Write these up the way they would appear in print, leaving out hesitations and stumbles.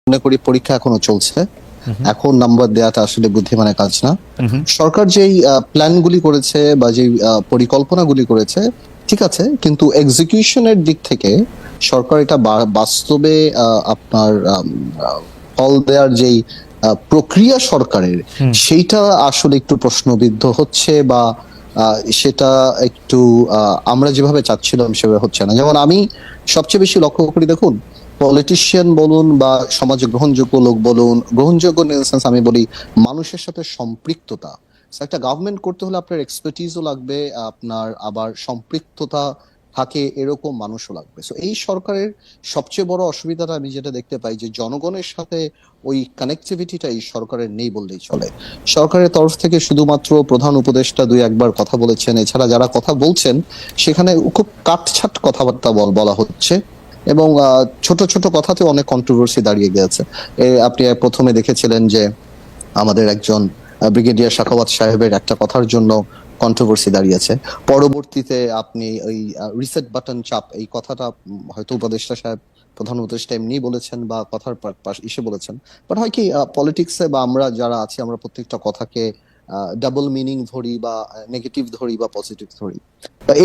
মনে করি পরীক্ষা এখনো চলছে, এখন নাম্বার দেওয়াটা আসলে বুদ্ধিমানের কাজ না। সরকার যেই প্ল্যানগুলি করেছে বা যেই পরিকল্পনাগুলি করেছে ঠিক আছে, কিন্তু এক্সিকিউশনের দিক থেকে সরকার এটা বাস্তবে আপনার ফল দেওয়ার যেই প্রক্রিয়া সরকারের, সেইটা আসলে একটু প্রশ্নবিদ্ধ হচ্ছে বা সেটা একটু আমরা যেভাবে চাচ্ছিলাম সেভাবে হচ্ছে না। যেমন আমি সবচেয়ে বেশি লক্ষ্য করি, দেখুন পলিটিশিয়ান বলুন বা সমাজে গ্রহণযোগ্য লোক বলুন, গ্রহণযোগ্য ইন সেন্স আমি বলি মানুষের সাথে সম্পৃক্ততা। একটা গভর্নমেন্ট করতে হলে আপনার এক্সপার্টিসও লাগবে, আপনার আবার সম্পৃক্ততা থাকে এরকম মানুষও লাগবে। সো এই সরকারের সবচেয়ে বড় অসুবিধাটা আমি যেটা দেখতে পাই যে জনগণের সাথে ওই কানেক্টিভিটিটা এই সরকারের নেই বললেই চলে। সরকারের তরফ থেকে শুধুমাত্র প্রধান উপদেষ্টা দুই একবার কথা বলেছেন, এছাড়া যারা কথা বলছেন সেখানে খুব কাটছাট কথাবার্তা বলা হচ্ছে এবং ছোট ছোট কথাতে অনেক কন্ট্রোভার্সি দাঁড়িয়ে গেছে। আপনি প্রথমে দেখেছিলেন যে আমাদের একজন ব্রিগেডিয়ার সাখাওয়াত সাহেবের একটা কথার জন্য কন্ট্রোভার্সি দাঁড়িয়েছে। পরবর্তীতে আপনি ওই রিসেট বাটন চাপ এই কথাটা হয়তো উপদেষ্টা সাহেব, প্রধান উপদেষ্টা এমনি বলেছেন বা কথার এসে বলেছেন, বাট হয় কি পলিটিক্সে বা আমরা যারা আছি আমরা প্রত্যেকটা কথাকে ডাবল মিনিং ধরি বা নেগেটিভ ধরি বা পজিটিভ ধরি।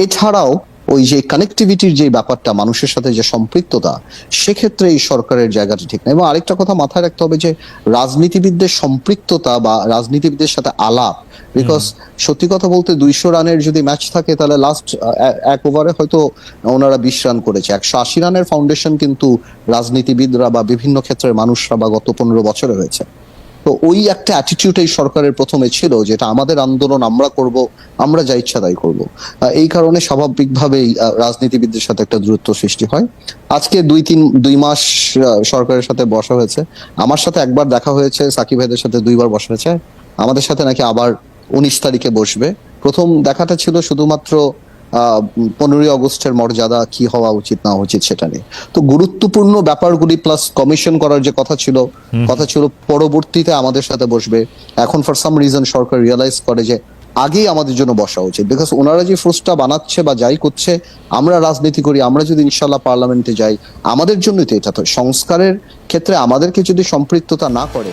এছাড়াও ওই যে কানেক্টিভিটির যে ব্যাপারটা, মানুষের সাথে যে সম্পৃক্ততা, সেক্ষেত্রে এই সরকারের জায়গাটা ঠিক না। এবং আরেকটা কথা মাথায় রাখতে হবে যে রাজনীতিবিদদের সম্পৃক্ততা বা রাজনীতিবিদদের সাথে আলাপ, বিকজ সত্যি কথা বলতে 200 রানের যদি ম্যাচ থাকে তাহলে লাস্ট এক ওভারে হয়তো ওনারা 20 রান করেছে। 180 রানের ফাউন্ডেশন কিন্তু রাজনীতিবিদরা বা বিভিন্ন ক্ষেত্রের মানুষরা বা গত 15 বছরে হয়েছে। তো ওই একটা অ্যাটিটিউড এই সরকারের প্রথমে ছিল, যেটা আমাদের আন্দোলন, আমরা করব, আমরা যা ইচ্ছা তাই করব। এই কারণে স্বাভাবিকভাবেই রাজনীতিবিদদের সাথে একটা দূরত্ব সৃষ্টি হয়। আজকে 2 মাস সরকারের সাথে বসা হয়েছে, আমার সাথে একবার দেখা হয়েছে, সাকিব ভাইদের সাথে 2বার বসা হয়েছে, আমাদের সাথে নাকি আবার 19 তারিখে বসবে। প্রথম দেখাটা ছিল শুধুমাত্র 15ই আগস্টের মর্যাদা কি হওয়া উচিত না উচিত সেটা নিয়ে। তো গুরুত্বপূর্ণ ব্যাপারগুলি প্লাস কমিশন করার যে কথা ছিল পরবর্তীতে আমাদের সাথে বসবে। এখন ফর সাম রিজন সরকার রিয়েলাইজ করে যে আগেই আমাদের জন্য বসা উচিত, বিকজ ওনারা যে ফোর্সটা বানাচ্ছে বা যাই করছে, আমরা রাজনীতি করি, আমরা যদি ইনশাল্লাহ পার্লামেন্টে যাই আমাদের জন্যই তো এটা। তো সংস্কারের ক্ষেত্রে আমাদেরকে যদি সম্পৃক্ততা না করে